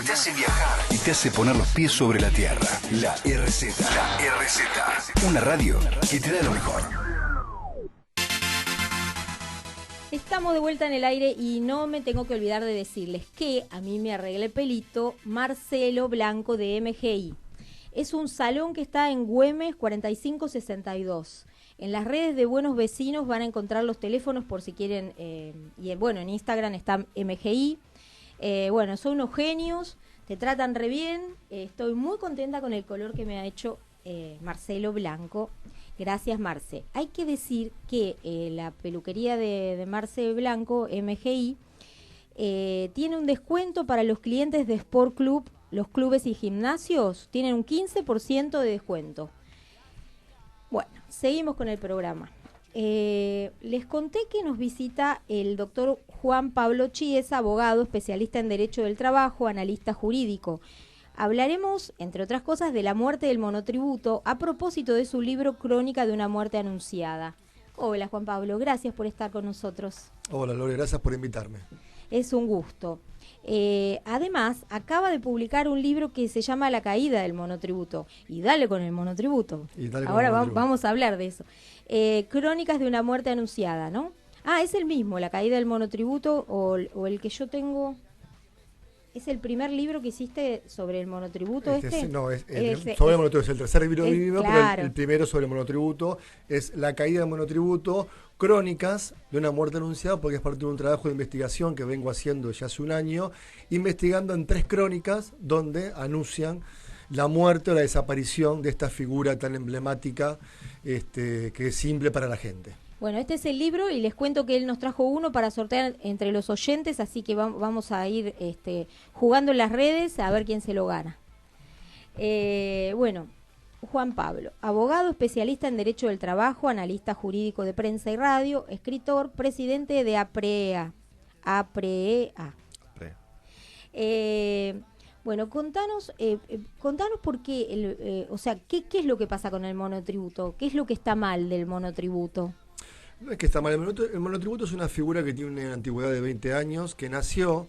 te hace viajar y te hace poner los pies sobre la tierra. La RZ. La RZ. Una radio que te da lo mejor. Estamos de vuelta en el aire y no me tengo que olvidar de decirles que a mí me arregla el pelito Marcelo Blanco de MGI. Es un salón que está en Güemes 4562. En las redes de Buenos Vecinos van a encontrar los teléfonos por si quieren. Y bueno, en Instagram está MGI. Bueno, son unos genios, te tratan re bien. Estoy muy contenta con el color que me ha hecho Marcelo Blanco. Gracias, Marce. Hay que decir que la peluquería de Marce Blanco, MGI, tiene un descuento para los clientes de Sport Club. Los clubes y gimnasios tienen un 15% de descuento. Bueno, seguimos con el programa. Les conté que nos visita el doctor Juan Pablo Chiesa, abogado, especialista en Derecho del Trabajo, analista jurídico. Hablaremos, entre otras cosas, de la muerte del monotributo a propósito de su libro Crónica de una muerte anunciada. Hola, Juan Pablo, gracias por estar con nosotros. Hola, Lore, gracias por invitarme. Es un gusto. Además, acaba de publicar un libro que se llama La caída del monotributo. Y dale con el monotributo. Ahora vamos a hablar de eso. Crónicas de una muerte anunciada, ¿no? Ah, es el mismo, La caída del monotributo, o el que yo tengo. ¿Es el primer libro que hiciste sobre el monotributo No, sobre el monotributo. Es el tercer libro, claro. Pero el primero sobre el monotributo es La caída del monotributo, Crónicas de una muerte anunciada, porque es parte de un trabajo de investigación que vengo haciendo ya hace un año, investigando en 3 crónicas donde anuncian la muerte o la desaparición de esta figura tan emblemática que es simple para la gente. Bueno, este es el libro y les cuento que él nos trajo uno para sortear entre los oyentes, así que vamos a ir jugando en las redes a ver quién se lo gana. Bueno, Juan Pablo, abogado especialista en Derecho del Trabajo, analista jurídico de prensa y radio, escritor, presidente de APREA. Bueno, contanos por qué, ¿qué es lo que pasa con el monotributo? ¿Qué es lo que está mal del monotributo? No es que está mal, el monotributo es una figura que tiene una antigüedad de 20 años, que nació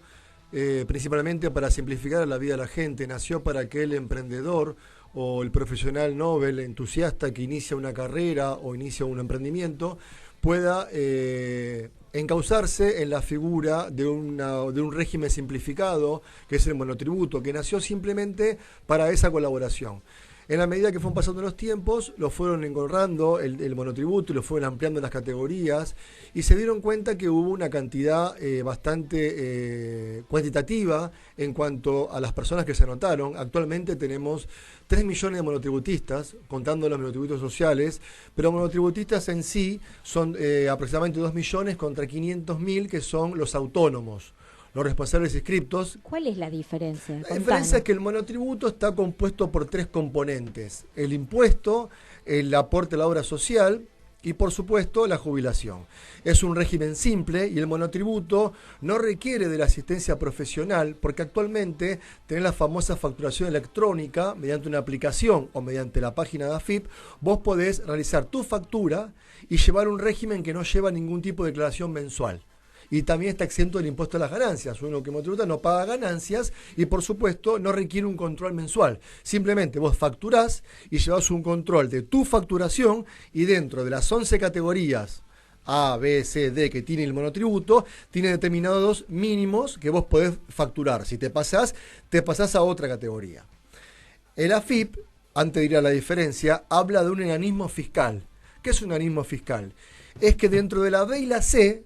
principalmente para simplificar la vida de la gente, nació para que el emprendedor o el profesional novel, entusiasta que inicia una carrera o inicia un emprendimiento, pueda encauzarse en la figura de un régimen simplificado, que es el monotributo, que nació simplemente para esa colaboración. En la medida que fueron pasando los tiempos, lo fueron engordando el monotributo y lo fueron ampliando en las categorías y se dieron cuenta que hubo una cantidad bastante cuantitativa en cuanto a las personas que se anotaron. Actualmente tenemos 3 millones de monotributistas, contando los monotributos sociales, pero monotributistas en sí son aproximadamente 2 millones contra 500.000 que son los autónomos, los responsables inscriptos. ¿Cuál es la diferencia? La diferencia es que el monotributo está compuesto por 3 componentes: el impuesto, el aporte a la obra social y, por supuesto, la jubilación. Es un régimen simple y el monotributo no requiere de la asistencia profesional, porque actualmente tenés la famosa facturación electrónica mediante una aplicación o mediante la página de AFIP. Vos podés realizar tu factura y llevar un régimen que no lleva ningún tipo de declaración mensual. Y también está exento del impuesto a las ganancias. Uno que monotributa no paga ganancias y, por supuesto, no requiere un control mensual. Simplemente vos facturás y llevás un control de tu facturación y dentro de las 11 categorías A, B, C, D que tiene el monotributo, tiene determinados mínimos que vos podés facturar. Si te pasás a otra categoría. El AFIP, antes de ir a la diferencia, habla de un enanismo fiscal. ¿Qué es un enanismo fiscal? Es que dentro de la B y la C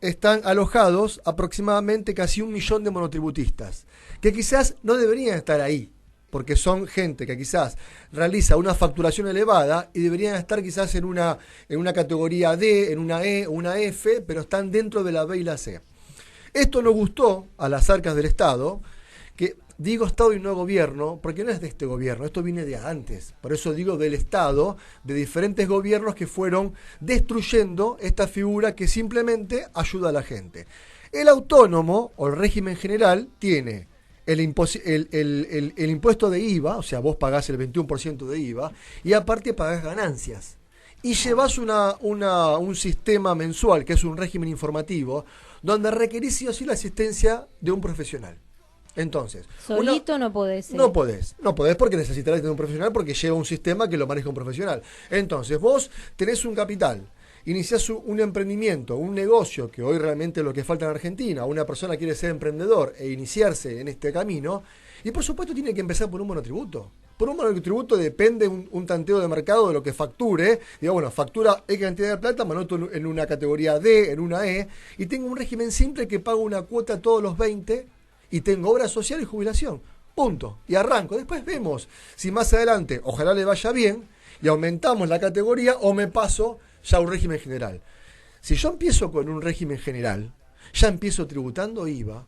están alojados aproximadamente casi 1 millón de monotributistas, que quizás no deberían estar ahí, porque son gente que quizás realiza una facturación elevada y deberían estar quizás en una categoría D, en una E o una F, pero están dentro de la B y la C. Esto nos gustó a las arcas del Estado, que digo Estado y no gobierno, porque no es de este gobierno, esto viene de antes. Por eso digo del Estado, de diferentes gobiernos que fueron destruyendo esta figura que simplemente ayuda a la gente. El autónomo, o el régimen general, tiene el impuesto de IVA, o sea, vos pagás el 21% de IVA, y aparte pagás ganancias. Y llevas un sistema mensual, que es un régimen informativo, donde requerís sí o sí la asistencia de un profesional. Entonces, solito no podés. No podés porque necesitarás tener un profesional porque lleva un sistema que lo maneja un profesional. Entonces, vos tenés un capital, iniciás un emprendimiento, un negocio, que hoy realmente es lo que falta en Argentina. Una persona quiere ser emprendedor e iniciarse en este camino, y por supuesto tiene que empezar por un monotributo. Por un monotributo depende un tanteo de mercado de lo que facture. Digo, bueno, factura X cantidad de plata, me anoto en una categoría D, en una E, y tengo un régimen simple que pago una cuota todos los 20 y tengo obra social y jubilación. Punto. Y arranco. Después vemos si más adelante, ojalá le vaya bien, y aumentamos la categoría o me paso ya a un régimen general. Si yo empiezo con un régimen general, ya empiezo tributando IVA,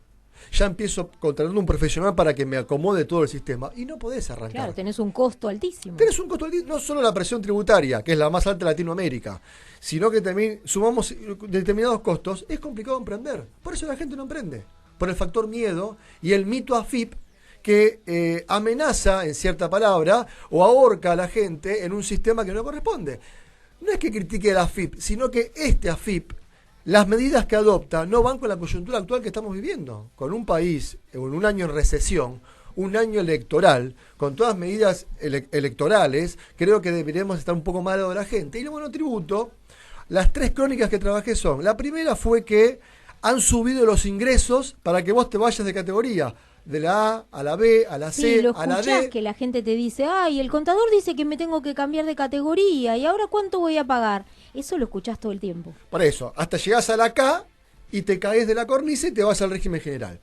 ya empiezo contratando un profesional para que me acomode todo el sistema y no podés arrancar. Claro, tenés un costo altísimo. Tenés un costo altísimo, no solo la presión tributaria, que es la más alta de Latinoamérica, sino que también sumamos determinados costos, es complicado emprender. Por eso la gente no emprende. Por el factor miedo y el mito AFIP que amenaza, en cierta palabra, o ahorca a la gente en un sistema que no corresponde. No es que critique la AFIP, sino que este AFIP, las medidas que adopta no van con la coyuntura actual que estamos viviendo. Con un país, en un año en recesión, un año electoral, con todas medidas electorales, creo que deberíamos estar un poco más al lado de la gente. Y el monotributo, las 3 crónicas que trabajé son, la primera fue que han subido los ingresos para que vos te vayas de categoría, de la A a la B, a la C, a la D. Que la gente te dice, ay, el contador dice que me tengo que cambiar de categoría, ¿y ahora cuánto voy a pagar? Eso lo escuchás todo el tiempo. Por eso, hasta llegás a la K y te caes de la cornisa y te vas al régimen general.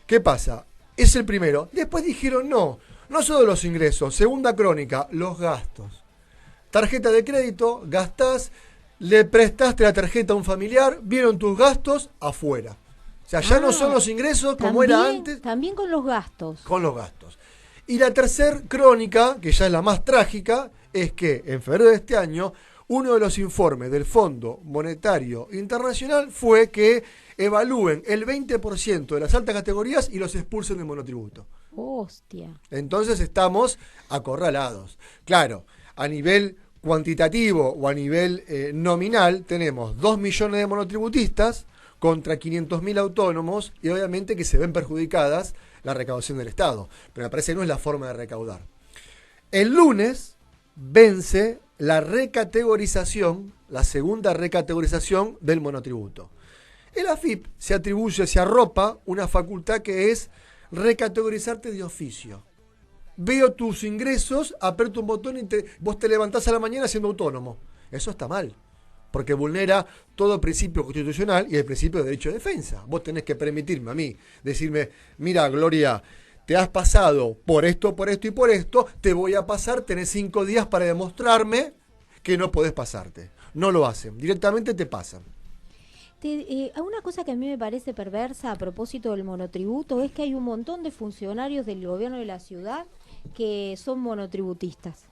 ¿Qué pasa? Es el primero. Después dijeron, no solo los ingresos, segunda crónica, los gastos. Tarjeta de crédito, gastás, le prestaste la tarjeta a un familiar, vieron tus gastos, afuera. O sea, ya no son los ingresos como era antes. También con los gastos. Con los gastos. Y la tercer crónica, que ya es la más trágica, es que en febrero de este año, uno de los informes del Fondo Monetario Internacional fue que evalúen el 20% de las altas categorías y los expulsen del monotributo. Hostia. Entonces estamos acorralados. Claro, a nivel cuantitativo o a nivel nominal tenemos 2 millones de monotributistas contra 500.000 autónomos y obviamente que se ven perjudicadas la recaudación del Estado. Pero me parece que no es la forma de recaudar. El lunes vence la recategorización, la segunda recategorización del monotributo. El AFIP se atribuye, se arropa una facultad que es recategorizarte de oficio. Veo tus ingresos, aprieto un botón y vos te levantás a la mañana siendo autónomo. Eso está mal, porque vulnera todo principio constitucional y el principio de derecho de defensa. Vos tenés que permitirme a mí, decirme, mira, Gloria, te has pasado por esto y por esto, te voy a pasar, tenés 5 días para demostrarme que no podés pasarte. No lo hacen, directamente te pasan. Una cosa que a mí me parece perversa a propósito del monotributo es que hay un montón de funcionarios del gobierno de la ciudad que son monotributistas.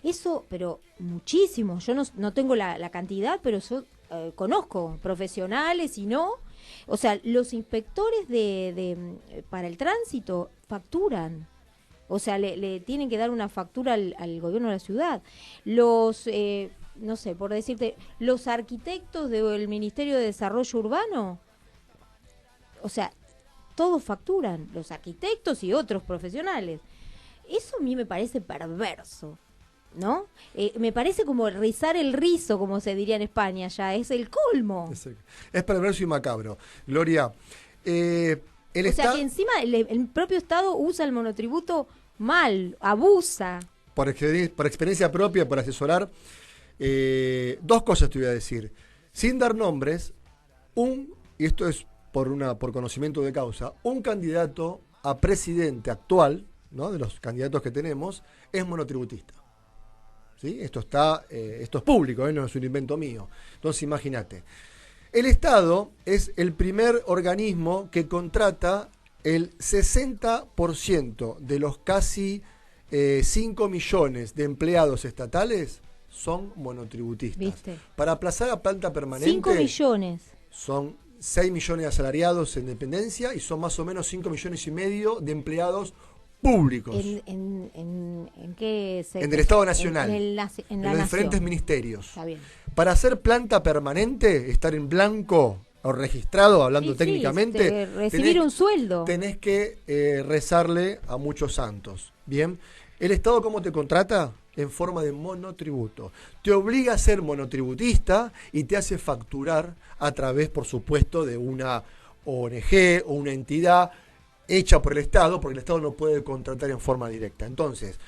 Eso, pero muchísimo. Yo no tengo la cantidad, pero yo conozco profesionales y no. O sea, los inspectores para el tránsito facturan. O sea, le tienen que dar una factura al gobierno de la ciudad. Los, no sé, por decirte, los arquitectos del Ministerio de Desarrollo Urbano, o sea, todos facturan, los arquitectos y otros profesionales. Eso a mí me parece perverso, ¿no? Me parece como rizar el rizo, como se diría en España ya, es el colmo. Es perverso y macabro. Gloria, sea que encima el propio Estado usa el monotributo mal, abusa. Por experiencia propia, por asesorar, 2 cosas te voy a decir. Sin dar nombres, y esto es por conocimiento de causa, un candidato a presidente actual, ¿no?, de los candidatos que tenemos, es monotributista. ¿Sí? Esto es público, no es un invento mío. Entonces imagínate. El Estado es el primer organismo que contrata el 60% de los casi 5 millones de empleados estatales son monotributistas. ¿Viste? Para aplazar a planta permanente 5 millones. Son 6 millones de asalariados en dependencia y son más o menos 5 millones y medio de empleados públicos. ¿En qué sector? En el Estado Nacional. En los diferentes ministerios. Está bien. Para hacer planta permanente, estar en blanco o registrado, hablando Sí, técnicamente, recibir un sueldo. tenés que rezarle a muchos santos. Bien, ¿el Estado cómo te contrata? En forma de monotributo. Te obliga a ser monotributista y te hace facturar a través, por supuesto, de una ONG o una entidad hecha por el Estado, porque el Estado no puede contratar en forma directa. Entonces,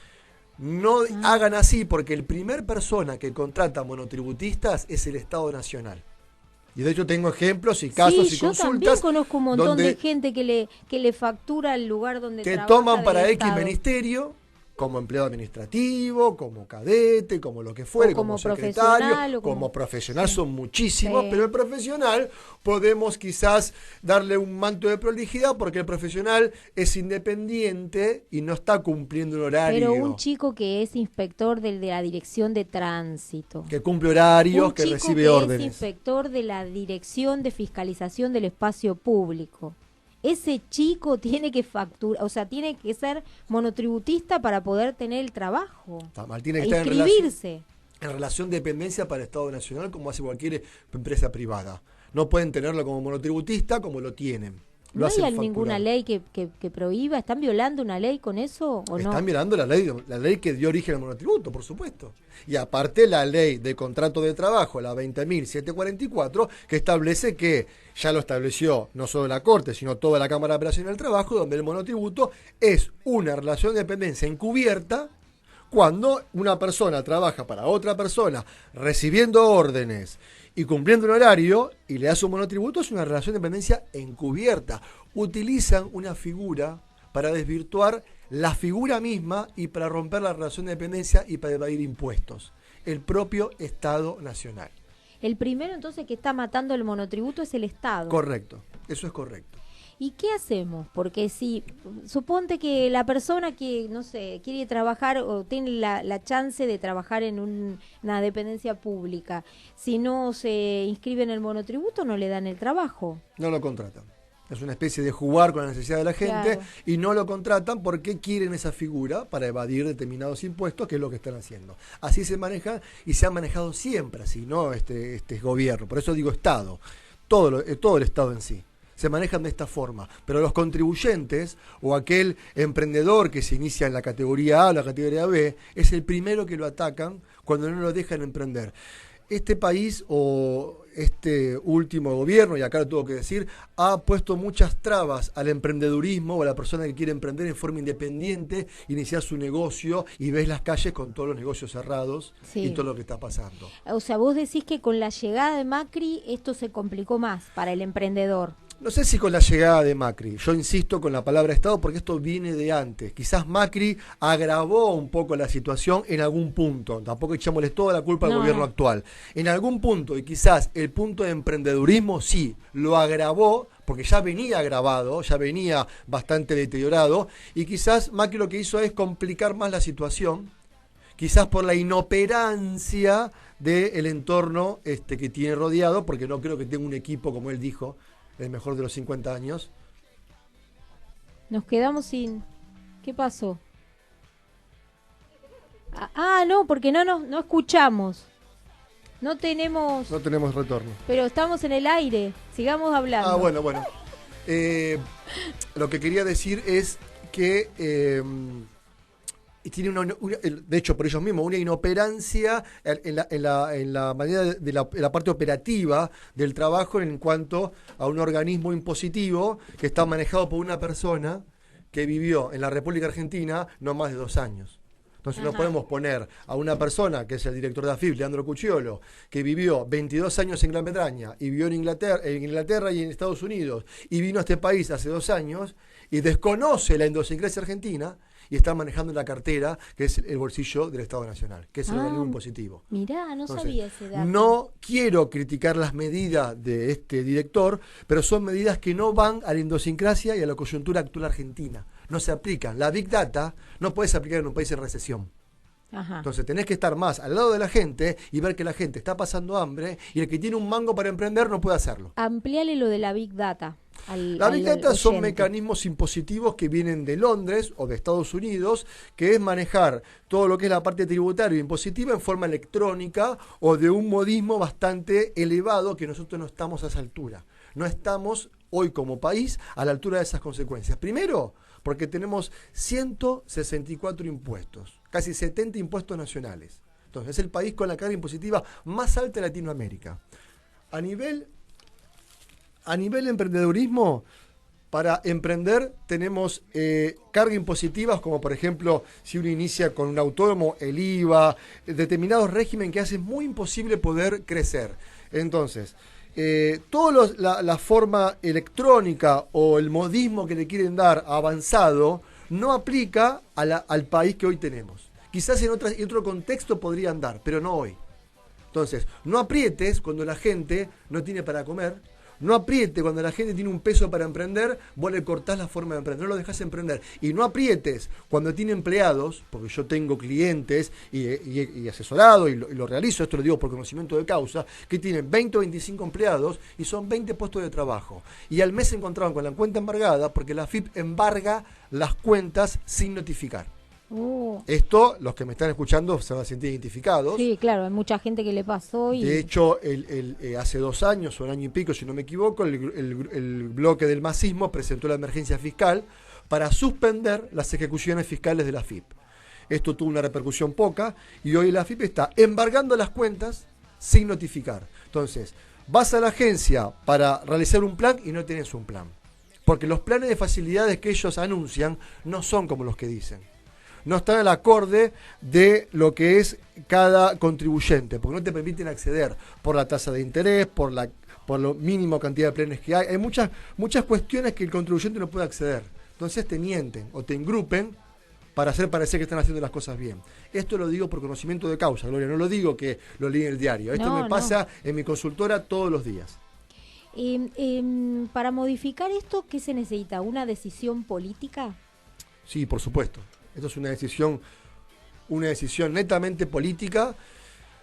no hagan así, porque el primer persona que contrata monotributistas es el Estado Nacional. Y de hecho tengo ejemplos y casos y consultas. Yo también conozco un montón de gente que le factura el lugar donde trabaja. Te toman para del X Estado. ministerio, como empleado administrativo, como cadete, como lo que fuere, O como secretario, profesional, o como profesional, sí. son muchísimos, Sí. pero el profesional podemos quizás darle un manto de prolijidad porque el profesional es independiente y no está cumpliendo un horario. Pero un chico que es inspector de la dirección de tránsito. Que cumple horarios, Un que chico recibe que órdenes. es inspector de la dirección de fiscalización del espacio público. Ese chico tiene que facturar, o sea, tiene que ser monotributista para poder tener el trabajo. Está mal, tiene que estar en inscribirse. relación de dependencia para el Estado Nacional como hace cualquier empresa privada. No pueden tenerlo como monotributista como lo tienen. Lo ¿No hacen hay facturar. ninguna ley que prohíba? ¿Están violando una ley con eso o no? Están violando la ley que dio origen al monotributo, por supuesto. Y aparte la ley de contrato de trabajo, la 20.744, que establece que, ya lo estableció no solo la Corte, sino toda la Cámara de Apelación del Trabajo, donde el monotributo es una relación de dependencia encubierta cuando una persona trabaja para otra persona recibiendo órdenes y cumpliendo un horario y le hace un monotributo, es una relación de dependencia encubierta. Utilizan una figura para desvirtuar la figura misma y para romper la relación de dependencia y para evadir impuestos. El propio Estado Nacional. El primero entonces que está matando el monotributo es el Estado. Correcto, eso es correcto. ¿Y qué hacemos? Porque si, suponte que la persona que, no sé, quiere trabajar o tiene la chance de trabajar en una dependencia pública, si no se inscribe en el monotributo no le dan el trabajo. No lo contratan. Es una especie de jugar con la necesidad de la gente, Claro. y no lo contratan porque quieren esa figura para evadir determinados impuestos, que es lo que están haciendo. Así se maneja y se ha manejado siempre así, ¿no? Este gobierno. Por eso digo Estado. Todo el Estado en sí. Se manejan de esta forma, pero los contribuyentes o aquel emprendedor que se inicia en la categoría A o la categoría B es el primero que lo atacan cuando no lo dejan emprender. Este país o este último gobierno, y acá lo tengo que decir, ha puesto muchas trabas al emprendedurismo o a la persona que quiere emprender en forma independiente, iniciar su negocio, y ves las calles con todos los negocios cerrados. Sí. Y todo lo que está pasando. O sea, vos decís que con la llegada de Macri esto se complicó más para el emprendedor. No sé si con la llegada de Macri, yo insisto con la palabra Estado porque esto viene de antes. Quizás Macri agravó un poco la situación en algún punto, tampoco echámosle toda la culpa al gobierno actual. En algún punto, y quizás el punto de emprendedurismo sí, lo agravó, porque ya venía agravado, ya venía bastante deteriorado, y quizás Macri lo que hizo es complicar más la situación, quizás por la inoperancia del entorno que tiene rodeado, porque no creo que tenga un equipo, como él dijo, el mejor de los 50 años. Nos quedamos sin... ¿Qué pasó? No, porque no escuchamos. No tenemos... No tenemos retorno. Pero estamos en el aire. Sigamos hablando. Bueno. Lo que quería decir es que tiene de hecho por ellos mismos, una inoperancia en la manera de la parte operativa del trabajo en cuanto a un organismo impositivo que está manejado por una persona que vivió en la República Argentina no más de 2 años. Entonces no podemos poner a una persona que es el director de AFIP, Leandro Cucciolo, que vivió 22 años en Gran Bretaña y vivió en Inglaterra y en Estados Unidos y vino a este país hace 2 años y desconoce la idiosincrasia argentina y está manejando la cartera, que es el bolsillo del Estado Nacional, que es el organismo impositivo. Mirá, no sabía ese dato. No quiero criticar las medidas de este director, pero son medidas que no van a la idiosincrasia y a la coyuntura actual argentina. No se aplican. La Big Data no puedes aplicar en un país en recesión. Ajá. Entonces tenés que estar más al lado de la gente y ver que la gente está pasando hambre y el que tiene un mango para emprender no puede hacerlo. Ampliale lo de la Big Data. La Big Data son mecanismos impositivos que vienen de Londres o de Estados Unidos, que es manejar todo lo que es la parte tributaria e impositiva en forma electrónica o de un modismo bastante elevado que nosotros no estamos a esa altura. no estamos hoy como país a la altura de esas consecuencias. Primero, porque tenemos 164 impuestos, casi 70 impuestos nacionales. Entonces, es el país con la carga impositiva más alta de Latinoamérica. A nivel emprendedurismo, para emprender tenemos cargas impositivas, como por ejemplo, si uno inicia con un autónomo, el IVA, determinados regímenes que hacen muy imposible poder crecer. Entonces, toda la forma electrónica o el modismo que le quieren dar avanzado no aplica al país que hoy tenemos. Quizás en otro contexto podrían dar, pero no hoy. Entonces, no aprietes cuando la gente no tiene para comer. No apriete cuando la gente tiene un peso para emprender, vos le cortás la forma de emprender, no lo dejás emprender. Y no aprietes cuando tiene empleados, porque yo tengo clientes y asesorado y lo realizo, esto lo digo por conocimiento de causa, que tienen 20 o 25 empleados y son 20 puestos de trabajo. Y al mes se encontraban con la cuenta embargada porque la AFIP embarga las cuentas sin notificar. Esto, los que me están escuchando se van a sentir identificados. Sí, claro, hay mucha gente que le pasó. De hecho, hace 2 años o un año y pico, si no me equivoco, el bloque del masismo presentó la emergencia fiscal para suspender las ejecuciones fiscales de la AFIP. Esto tuvo una repercusión poca y hoy la AFIP está embargando las cuentas sin notificar. Entonces, vas a la agencia para realizar un plan y no tenés un plan. Porque los planes de facilidades que ellos anuncian no son como los que dicen. No están al acorde de lo que es cada contribuyente, porque no te permiten acceder por la tasa de interés, por la mínima cantidad de planes que hay. Hay muchas cuestiones que el contribuyente no puede acceder. Entonces te mienten o te engrupen para hacer parecer que están haciendo las cosas bien. Esto lo digo por conocimiento de causa, Gloria, no lo digo que lo leí en el diario. Esto me pasa en mi consultora todos los días. Para modificar esto, ¿qué se necesita? ¿Una decisión política? Sí, por supuesto. Esto es una decisión netamente política.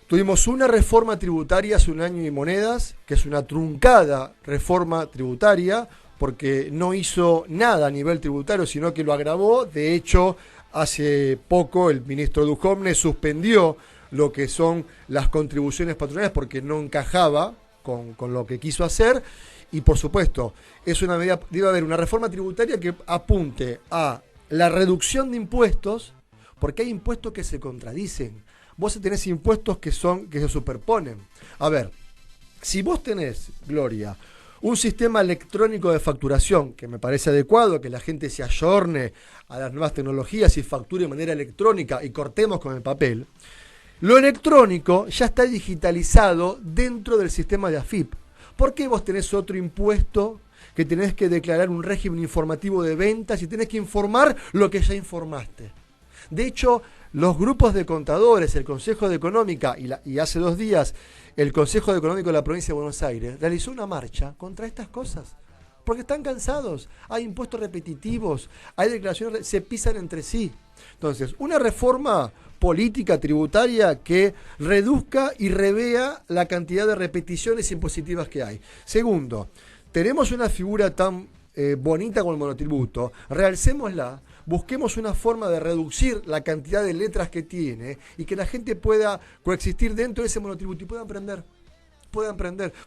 Tuvimos una reforma tributaria hace 1 año y monedas, que es una truncada reforma tributaria, porque no hizo nada a nivel tributario, sino que lo agravó. De hecho, hace poco el ministro Duhovne suspendió lo que son las contribuciones patronales porque no encajaba con lo que quiso hacer. Y por supuesto, es una medida, debe haber una reforma tributaria que apunte a la reducción de impuestos, porque hay impuestos que se contradicen. Vos tenés impuestos que se superponen. A ver, si vos tenés, Gloria, un sistema electrónico de facturación, que me parece adecuado, que la gente se ayorne a las nuevas tecnologías y facture de manera electrónica y cortemos con el papel, lo electrónico ya está digitalizado dentro del sistema de AFIP. ¿Por qué vos tenés otro impuesto que tenés que declarar un régimen informativo de ventas y tenés que informar lo que ya informaste? De hecho, los grupos de contadores, el Consejo de Económica y hace 2 días el Consejo de Económico de la Provincia de Buenos Aires realizó una marcha contra estas cosas, porque están cansados, hay impuestos repetitivos, hay declaraciones, se pisan entre sí. Entonces, una reforma política tributaria que reduzca y revea la cantidad de repeticiones impositivas que hay. Segundo, tenemos una figura tan bonita como el monotributo, realcémosla, busquemos una forma de reducir la cantidad de letras que tiene y que la gente pueda coexistir dentro de ese monotributo y pueda emprender,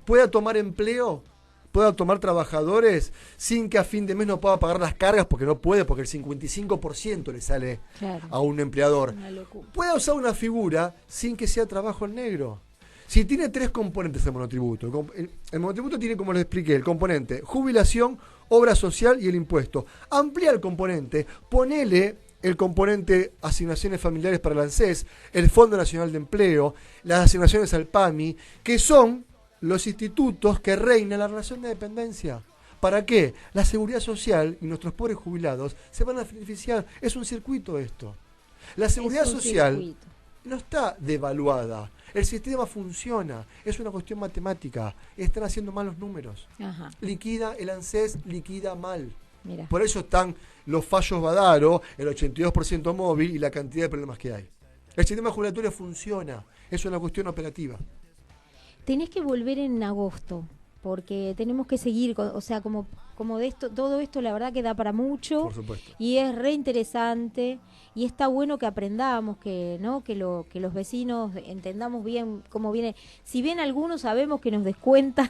pueda tomar empleo, pueda tomar trabajadores sin que a fin de mes no pueda pagar las cargas porque no puede, porque el 55% le sale a un empleador. Pueda usar una figura sin que sea trabajo en negro. Si tiene 3 componentes el monotributo. El monotributo tiene, como les expliqué, el componente jubilación, obra social y el impuesto. Amplía el componente, ponele el componente asignaciones familiares para el ANSES, el Fondo Nacional de Empleo, las asignaciones al PAMI, que son los institutos que reinan la relación de dependencia. ¿Para qué? La seguridad social y nuestros pobres jubilados se van a beneficiar. Es un circuito esto. La seguridad social no está devaluada. El sistema funciona, es una cuestión matemática. Están haciendo mal los números. Ajá. Liquida, el ANSES liquida mal. Mira. Por eso están los fallos Badaro, el 82% móvil y la cantidad de problemas que hay. El sistema jubilatorio funciona, es una cuestión operativa. Tenés que volver en agosto, porque tenemos que seguir, o sea, como de esto, todo esto la verdad que da para mucho. Por supuesto. Y es re interesante y está bueno que aprendamos, que los vecinos entendamos bien cómo viene. Si bien algunos sabemos que nos descuentan,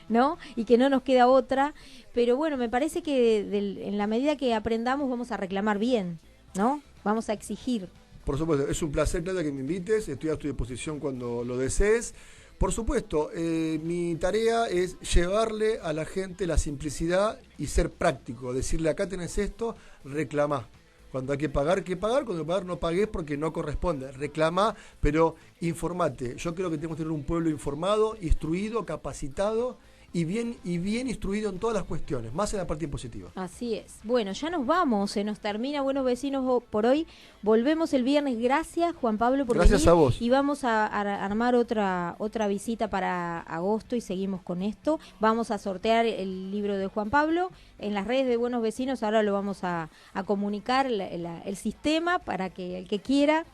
¿no? Y que no nos queda otra, pero bueno, me parece que en la medida que aprendamos vamos a reclamar bien, ¿no? Vamos a exigir. Por supuesto, es un placer, Claudia, que me invites. Estoy a tu disposición cuando lo desees. Por supuesto, mi tarea es llevarle a la gente la simplicidad y ser práctico. Decirle, acá tenés esto, reclamá. Cuando hay que pagar, cuando hay que pagar, no pagués porque no corresponde. Reclamá, pero informate. Yo creo que tenemos que tener un pueblo informado, instruido, capacitado y bien instruido en todas las cuestiones, más en la parte impositiva. Así es. Bueno, ya nos vamos, se nos termina Buenos Vecinos por hoy. Volvemos el viernes. Gracias, Juan Pablo, por Gracias venir. a vos. Y vamos a armar otra visita para agosto y seguimos con esto. Vamos a sortear el libro de Juan Pablo en las redes de Buenos Vecinos. Ahora lo vamos a comunicar el sistema para que el que quiera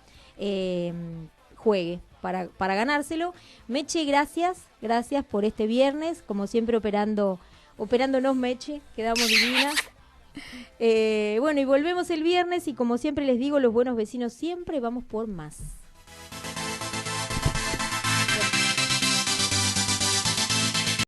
juegue para ganárselo. Meche, gracias por este viernes, como siempre operándonos, Meche, quedamos divinas. Bueno, y volvemos el viernes y como siempre les digo, los buenos vecinos siempre vamos por más.